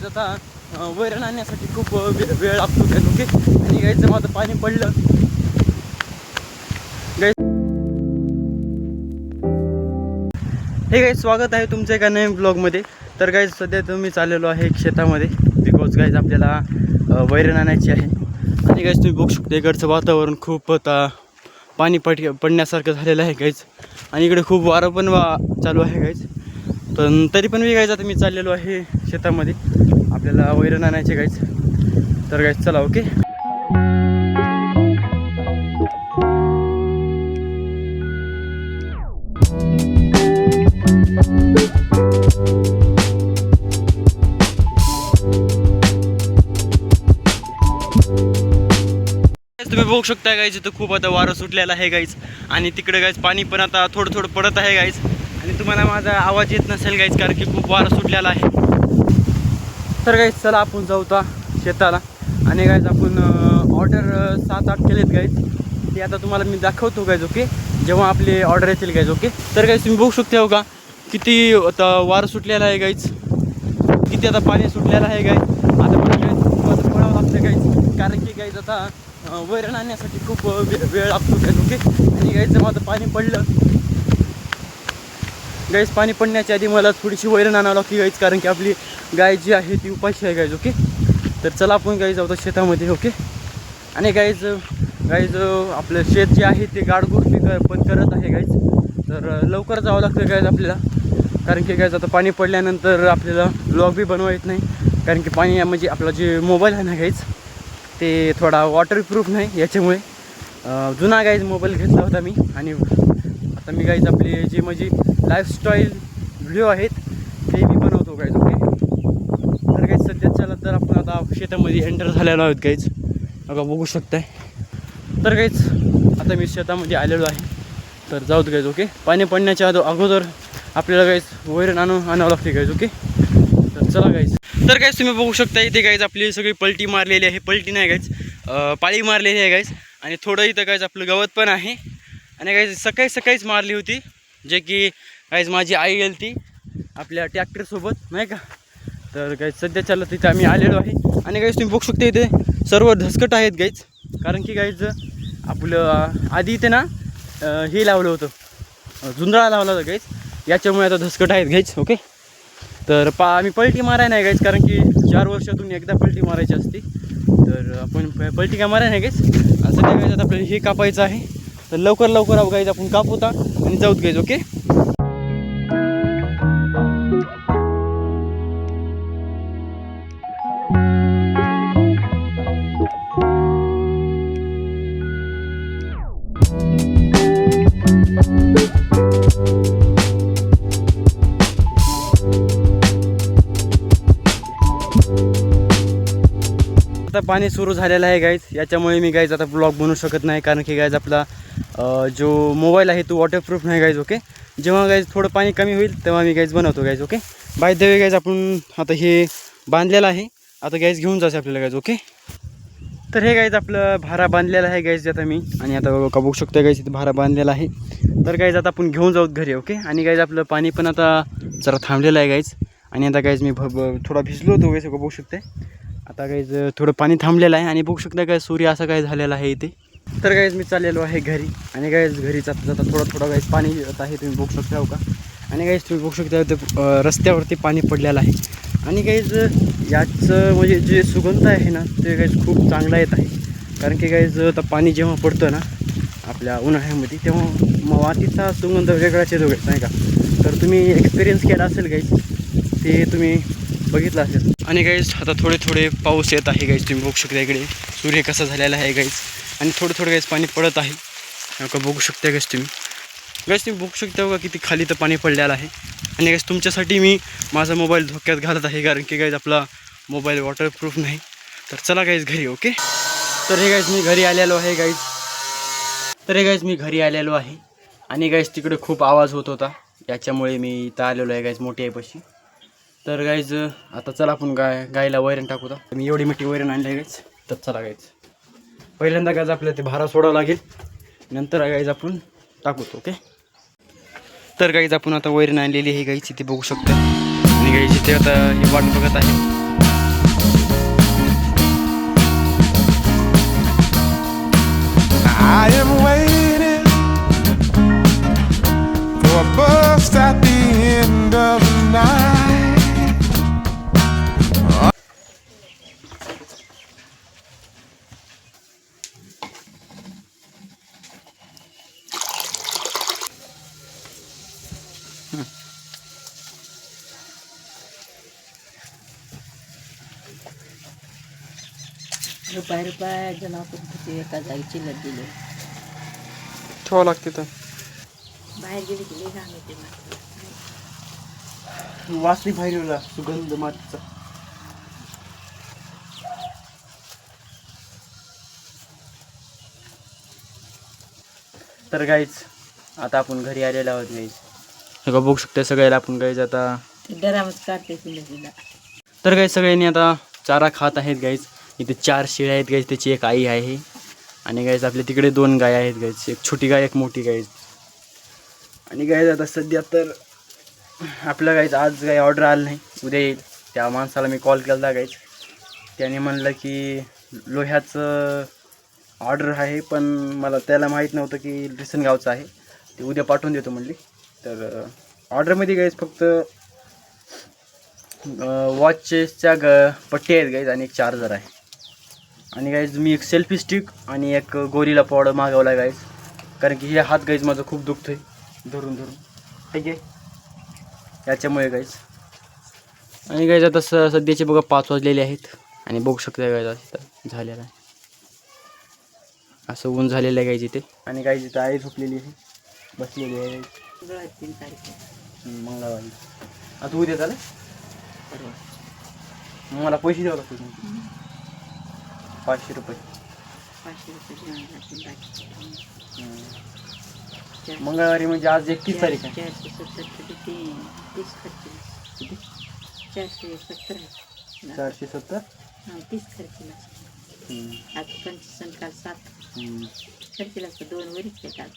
Guys आता वैरण आणण्यासाठी खूप वेळ लागतो काय ओके. आणि गाईचं माझं पाणी पडलं गाईज. हे गाईज स्वागत आहे तुमचं एका नवीन ब्लॉगमध्ये. तर गाईज सध्या तुम्ही चाललेलो आहे शेतामध्ये बिकॉज गाईज आपल्याला वैरण आणायची आहे. आणि गाईज तुम्ही बघू शकता इकडचं वातावरण खूप आता पाणी पडण्यासारखं झालेलं आहे गाईज. आणि इकडे खूप वारं पण चालू आहे गाईज. पण तरी पण मी गाईज आता मी चाललेलो आहे शेतामध्ये आपल्याला वैरण आणायचे गाईज. तर गाईज चला ओके. तुम्ही बघू शकता गाईज इथं खूप आता वारं सुटलेलं आहे गाईज. आणि तिकडे गाईज पाणी पण आता थोडं थोडं पडत आहे गाईज. आणि तुम्हाला माझा आवाज येत नसेल गाईज कारण की खूप वारं सुटलेला आहे. तर गाईज चला आपण जाऊ आता शेताला. आणि गाईज आपण ऑर्डर 7-8 केलेत गाईज. ते आता तुम्हाला मी दाखवतो गाईज ओके जेव्हा आपले ऑर्डर येतील गाईज ओके. तर गाईज तुम्ही बघू शकता हो का किती आता वारं सुटलेलं आहे गाईज. किती आता पाणी सुटलेलं आहे गाईज. आता मला गाईज खूप पळावं लागतं गाईज कारण की गाईज आता वैरण आणण्यासाठी खूप वेळ लागतो गाईज ओके. आणि गाईचं माझं पाणी पडलं गाईज. पाणी पडण्याच्या आधी मला थोडीशी वैरण आणावं लागते गाईज कारण की आपली गाय जी आहे ती उपाशी आहे गाईज ओके. तर चला आपण गाईज जाऊ शेतामध्ये ओके. आणि गाईज आपलं शेत जे आहे ते गाडगुडपी पण करत आहे गाईज. तर लवकर जावं लागतं गाईज आपल्याला कारण की गाईज आता पाणी पडल्यानंतर आपल्याला ब्लॉग बी बनवा येत नाही कारण की पाणी म्हणजे आपला जे मोबाईल आहे ना गाईज ते थोडा वॉटरप्रूफ नाही याच्यामुळे. जुना गाईज मोबाईल घेतला होता मी. आणि आता मी गाईज आपले जे म्हणजे लाईफस्टाईल व्हिडिओ आहेत ते मी बनवतो गाईज ओके. तर गाईज सध्याच्याला तर आपण आता शेतामध्ये एंटर झालेलो आहोत गाईज बघा बघू शकताय. तर गाईज आता मी शेतामध्ये आलेलो आहे. तर जाऊत गाईज ओके. पाणी पडण्याच्या अगोदर आपल्याला गाईज वैरण आणावं लागते गाईज ओके. तर चला गाईज. तर गाईज तुम्ही बघू शकता इथे गाईज आपली सगळी पलटी मारलेली आहे. पलटी नाही गाईज पाळी मारलेली आहे गाईज. आणि थोडं इथं गाईज आपलं गवत पण आहे. आणि गाईज सकाळीच मारली होती जे की गाईज माझी आई गेली ती आपल्या ट्रॅक्टरसोबत नाही का. तर गाईज सध्याच्याला तिथे आम्ही आलेलो आहे. आणि गाईज तुम्ही बघू शकता इथे सर्व धसकट आहेत गाईज कारण की गाईज आपलं आधी इथे ना हे लावलं होतं झुंजळा लावला होता गाईज याच्यामुळे आता धसकट आहेत गाईज ओके. तर आम्ही पलटी माराय नाही गाईज कारण की 4 वर्षातून एकदा पलटी मारायची असते. तर आपण पलटी काय माराय नाही गाईज. सध्या गाईज आता आपल्याला हे कापायचं आहे. तर लवकर गाईज आपण कापूता आणि जाऊत गाईज ओके. आता पाणी सुरू झालेलं आहे गाईज याच्यामुळे मी गाईज आता ब्लॉग बनवू शकत नाही कारण की गाईज आपला जो मोबाईल आहे तो वॉटरप्रूफ नाही गाईज ओके. जेव्हा गाईज थोडं पाणी कमी होईल तेव्हा मी गाईज बनवतो guys okay. By the way guys आपण आता हे बांधलेलं आहे. आता गाईज घेऊन जायचं आपल्याला गाईज ओके. तर हे गाईज आपलं भारा बांधलेला आहे गाईज आता मी. आणि आता बघू शकतो गाईज इथे भारा बांधलेला आहे. तर गाईज आता आपण घेऊन जाऊत घरी ओके. आणि गाईज आपलं पाणी पण आता जरा थांबलेलं आहे गाईज. आणि आता गाईज मी थोडा भिजलो होतो गाईज बघू शकते. आता गाईज थोडं पाणी थांबलेलं आहे. आणि बघू शकता काय सूर्य असं काय झालेला आहे इथे. तर गाईज मी चाललेलो आहे घरी. आणि गाईज घरी जाता थोडं गाईज पाणी येत आहे तुम्ही बघू शकता हो का. आणि गाईज तुम्ही बघू शकता ते रस्त्यावरती पाणी पडलेलं आहे. आणि गाईज याचं म्हणजे जे सुगंध आहे ना ते गाईज खूप चांगला येत आहे कारण की गाईज आता पाणी जेव्हा पडतं ना आपल्या उन्हाळ्यामध्ये तेव्हा मातीचा सुगंध वेगळाच येतो गाईज नाही का. तर तुम्ही एक्सपिरियन्स केला असेल गाईज ते तुम्ही बघितलं असेल. आणि गाईज आता थोडे पाऊस येत आहे गाईज तुम्ही बघू शकता इकडे सूर्य कसा झालेला आहे गाईज. आणि थोडं गाईज पाणी पडत आहे का बघू शकता गाईज तुम्ही बघू शकता बघा किती खाली तर पाणी पडलेलं आहे. आणि गाईज तुमच्यासाठी मी माझा मोबाईल धोक्यात घालत आहे कारण की गाईज आपला मोबाईल वॉटरप्रूफ नाही. तर चला गाईज घरी ओके. तर हे गाईज मी घरी आलेलो आहे गाईज. आणि गाईज तिकडे खूप आवाज होत होता याच्यामुळे मी इथं आलेलो आहे गाईज मोठी आईपाशी. तर गाईज आता चला आपण गायला वैरण टाकूता. मी एवढी मोठी वैरण आणली आहे गाईज. तर चला गाईज पहिल्यांदा गाईज आपल्याला ते भारा सोडावं लागेल नंतर गाईज आपण टाकूतो ओके. तर गाईज आपण आता वैरण आणलेली आहे गाईज इथे बघू शकता. आणि गाईज इथे आता ही वाट बघत आहे I am waiting for a bus at the end of the night. रुपया जण आपण किती एका जागी चिल्लर दिले ठेवावं लागते तर बाहेर गेले की लई घाण होते माती. वासली बाहेर सुगंध मातीचा. तर गाईच आता आपण घरी आलेलो आहोत गाईज. हे बघू शकता सगळ्याला आपण गाईज आता. डरामच काढते तिला. तर गाईज सगळ्यांनी आता चारा खात आहेत गाईज. इथे 4 शेळ्या आहेत गाईज, त्याची एक आई आहे. आणि गाईज आपल्या तिकडे 2 गाय आहेत गाईज, एक छोटी गाय एक मोठी गाईज. आणि गाईज आता सध्या तर आपलं गाईज आज काही ऑर्डर आलं नाही, उद्या येईल. त्या माणसाला मी कॉल केला गाईज, त्याने म्हणलं की लोह्याचं ऑर्डर आहे, पण मला त्याला माहीत नव्हतं की रिसनगावचं आहे, ते उद्या पाठवून देतो म्हणली. तर ऑर्डरमध्ये गाईज फक्त वॉचेसच्या पट्टी आहेत गाईज आणि एक चार्जर आहे. आणि गाईज मी एक सेल्फी स्टिक आणि एक गोरीला पावडर मागवला आहे गाईज, कारण की हे हात गाईज माझं खूप दुखतं आहे धरून धरून, ठीक आहे, याच्यामुळे गाईज. आणि गाईज आता सध्याचे बघा 5 वाजलेले आहेत आणि बघू शकता गाईज असं झालेलं आहे, असं ऊन झालेलं आहे गाईज इथे. आणि गाईज इथं आई झोपलेली आहे, बसलेली आहे मंगळवारी. आता उद्या झालं मला पैसे द्यावं लागतील 500 रुपये. 500 मंगळवारी म्हणजे आज 31 तारीख आहे. 470 30 खर्च. किती? 470 470. 30 खर्चीला. आज 25 काल 7 खर्चीला 2 वरीच घेतात.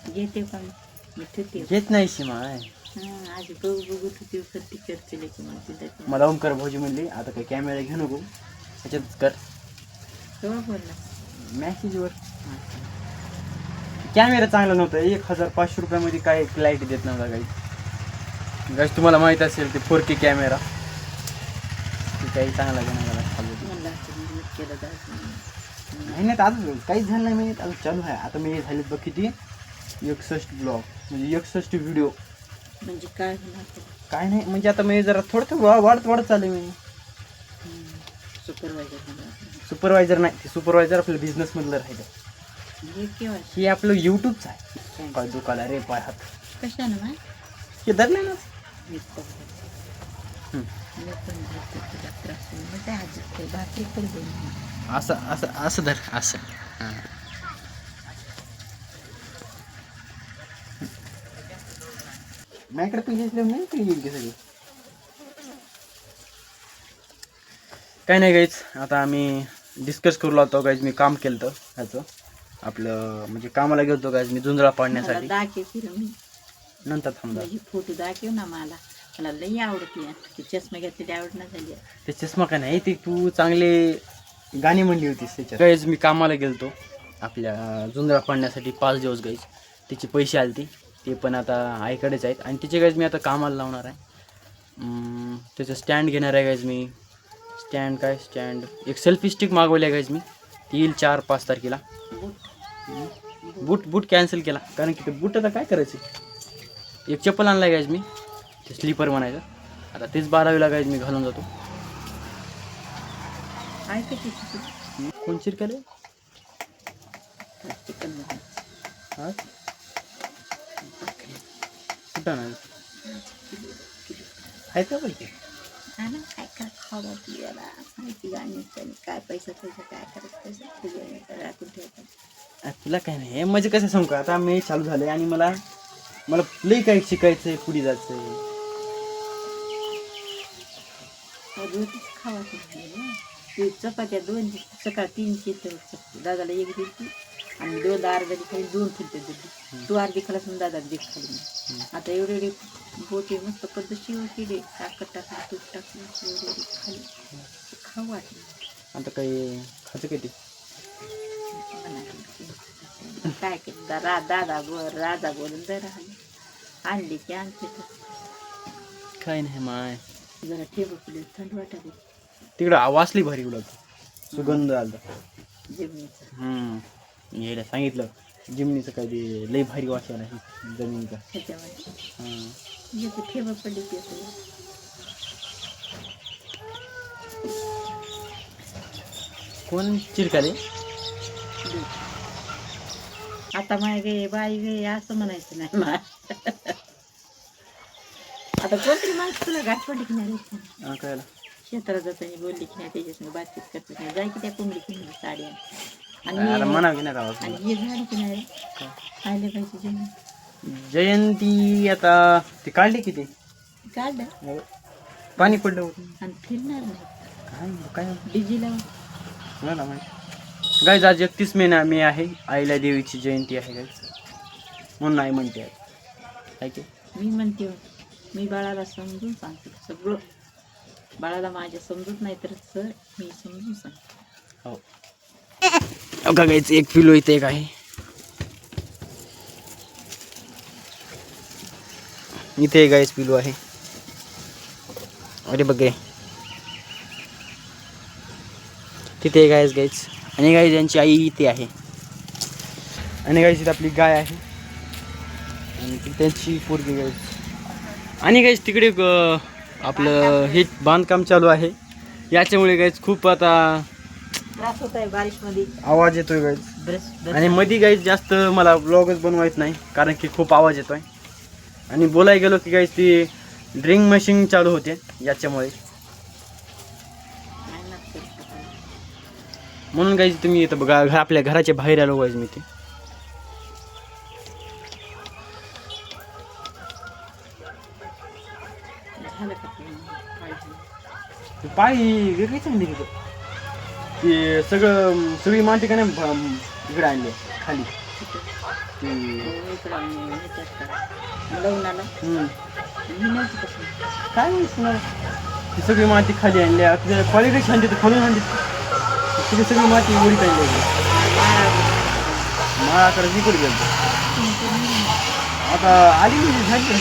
घेते पण मी ठेवते घेत नाही शिमा. आज बघू होती खर्ची खर्चले की मग मला ओमकार भाऊजी म्हणली आता काही कॅमेरा घेऊ नको, ह्याच्यात कर. केव्हा बोलला? मॅसेजवर. कॅमेरा चांगला नव्हता, 1500 रुपयामध्ये काय क्लॅरिटी देत नव्हता काही. गाईस तुम्हाला माहीत असेल ते 4K कॅमेरा काही चांगला घेणार केलं नाही नाही. आता काहीच झालं नाही मी, आता चालू आहे. आता मी झालेत बघ किती 61 ब्लॉग म्हणजे 61 व्हिडिओ. म्हणजे काय होणार काय नाही म्हणजे आता मी जरा थोडं वाढत चालू मी. सुपरवायझर नाही, ते सुपरवायझर आपलं बिझनेसमधलं राहिलं. हे आपलं यूट्यूबचं आहे. काय दुखाला रे पाय हात कशानं माय हे धरले ना. असं असं असं धर असं. हां माझ्याकडे पैसे असल्यावर नाही काही येईल की सगळं. काही नाही गाईज, आता आम्ही डिस्कस करू लागतो गाईज. मी काम केलं होतं ह्याचं आपलं म्हणजे कामाला गेलो गाईज मी जुंजळा पाडण्यासाठी. नंतर थांबा फोटो दाखव ना मला लई आवडते. ते चष्मा घेतली आवडणार झाली. ते चष्मा काय नाही, ते तू चांगले गाणी म्हणली होतीस त्याच्यात. गाईज मी कामाला गेलतो आपल्या जुंजळा पाडण्यासाठी 5 दिवस गाईज. त्याचे पैसे आले ते पण आता आईकडेच आहेत. आणि तिचे गाईज मी आता कामाला लावणार आहे. त्याचं स्टँड घेणार आहे गाईज मी. स्टँड एक सेल्फी स्टिक मागवली आहे गाईज मी. ती येईल 4-5 तारखेला. बूट कॅन्सल केला कारण की ते बूट आता काय करायचे. एक चप्पल आणला आहे गाईज मी, ते स्लीपर म्हणायचं. आता तेच 12वीला गाईज मी घालून जातो. कोण चिरकले हां कुठं नाही आहे का पैसे काय काय खावा पियाला माहिती गाणी काय पैसा काय करत पैसा राखून ठेवतात. तुला काय नाही म्हणजे कसं सांगू का, आता मी चालू झाले आणि मला लई काही शिकायचं आहे, पुढे जायचं आहे. रोटीच खावा ते चपात्या 2 सकाळ 3 तर दादाला 1 दिली आणि 2 अर्धा खाली 2 फिरते दिली. तू अर्धी खालास म्हणून दादा दिख खाली. आता एवढे बोटे मस्त पद्धतशीर केले, साखर टाकली तूप टाकली एवढे खाली खाऊ वाटलं. आता काही खायचं काय ते काय केलं राजा बोलून तर आणली की आणते काय नाही माय जरा ठेवली थंड वाटत तिकडं वाचली भारी उलट सुगंध आला जेवणीचं यायला सांगितलं जिमनीचं काय ते लई भारी वास आला आहे जमिनीचा त्याच्यामुळे ठेवा पडली की कोण चिरकाले आता माय गे बाई गे असं म्हणायचं नाही मा आता कोणतरी माणसं तुला गाठ पडली की नाही कळलं शेताला जाताना बोलली की नाही त्याच्यासंग बातचीत करत नाही जाय की त्या कोंबडी की नाही साड्या अरे म्हणा की नाही का आणि हे झालं की नाही खायला पाहिजे जेवण जयंती आता ते काढली किती काढलं पाणी पडलं होतं आणि फिरणार नाही काय डीजी लावून मला माहिती गाईज आज 31 मे आहे आईला देवीची जयंती आहे गाईज म्हणून आई म्हणते आहे की मी म्हणते मी बाळाला समजून सांगते सगळं बाळाला माझ्या समजत नाही तर सर मी समजून सांगते हो का गाईज एक पिलो इथे एक आहे इथे गाईज पिलो आहे अरे बघ तिथे गाईज गाईज आणि गाईज यांची आई इथे आहे आणि गाईज इथे आपली गाय आहे आणि ती त्यांची पोरगी गाईज आणि गाईज तिकडे आपलं हे बांधकाम चालू आहे याच्यामुळे गाईज खूप आता त्रास होत आहे बारिशमध्ये आवाज येतोय गाईज ब्रश आणि मध्ये गाईज जास्त मला ब्लॉगच बनवायचं नाही कारण की खूप आवाज येतोय आणि बोलायला गेलो की गाईज ती ड्रिंक मशीन चालू होते याच्यामुळे म्हणून गाईज तुम्ही इथं बघा आपल्या घराच्या बाहेर आलो गाईज मी ते झालं का पाळी वेगळीच आणली तिथं ते सगळी माती का नाही इकडे आणली खाली लग्नाला काय माहिती ती सगळी माती खाली आणल्या पाळी कशी आणली तर खालून आणली तिथे सगळी माती उडीत आणली माळाकडे तिकडे गेलो आता आली झाली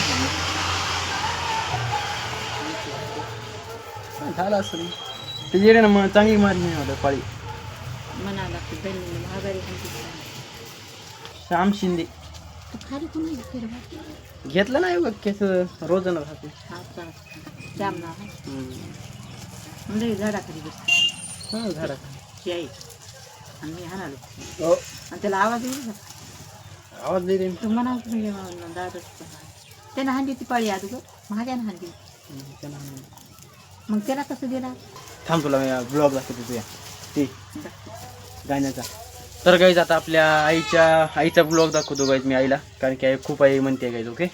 झालं असेल ते येणे ना मग चांगली मारली नाही होतं पाळी म्हणाला महागारी श्याम शिंदे तू खाली कोणी घेतलं नाही बघ केस रोजन राहते जामना म्हणजे झाडाखाली बसते हां झाडा ती आई आणि मी हाणालो हो आणि त्याला आवाज येईल का आवाज दे रे तू म्हणाल म्हणजे दादा त्यानं हांडी ती पाळी अगोदर महाग्यानं हांडी मग त्याला कसं दिला थांब तुला मी ब्लॉग दाखवतो तुझ्या ते गाण्याचा तर गाईज आता आपल्या आईचा ब्लॉग दाखवतो गाईज मी आईला कारण की आई खूप आई म्हणते गाईज ओके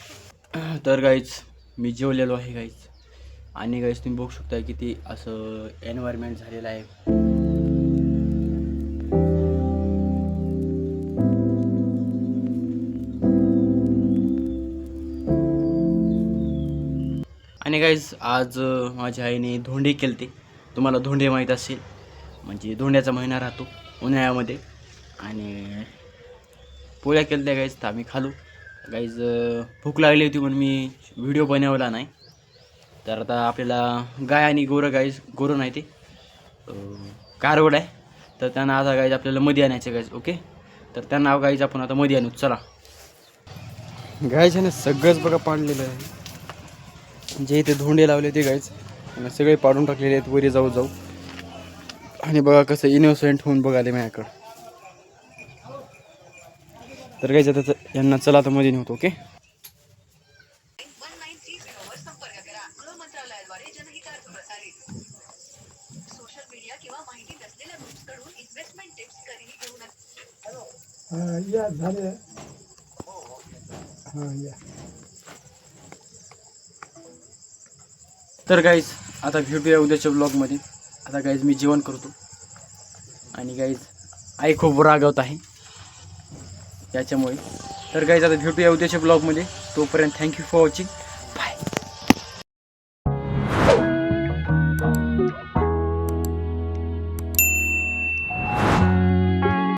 तर गाईज मी जेवलेलो आहे गाईज आणि गाईज तुम्ही बघू शकता किती असं एन्व्हायरमेंट झालेलं आहे आणि गाईज आज माझ्या आईने धोंडे केलते तुम्हाला धोंडे माहीत असेल म्हणजे धोंड्याचा महिना राहतो उन्हाळ्यामध्ये आणि पोळ्या केल्या गाईज तर आम्ही खालो गाईज भूक लागली होती म्हणून मी व्हिडिओ बनवला नाही तर आता आपल्याला गाय आणि गोरं नाही ते कारवड आहे तर त्यांना आता गाईज आपल्याला मध्ये आणायचं गाईज ओके तर त्यांना गाईज आपण आता मध्ये आणू चला गायच्याने सगळंच बघा पाडलेलं आहे जे इथे धोंडे लावले ते गाईज आणि सगळे पाडून टाकलेले आहेत वरी जाऊ आणि बघा कसं इनोसेंट होऊन बघाले माझ्याकडं तर गाईज आता यांना चला तर मध्ये नव्हतं ओके तर गाईज आता भेटूया उद्याच्या ब्लॉगमध्ये आता गाईज मी जेवण करतो आणि गाईज आई खूप रागवत आहे त्याच्यामुळे तर गाईज आता भेटूया उद्याच्या ब्लॉगमध्ये तोपर्यंत थँक्यू फॉर वॉचिंग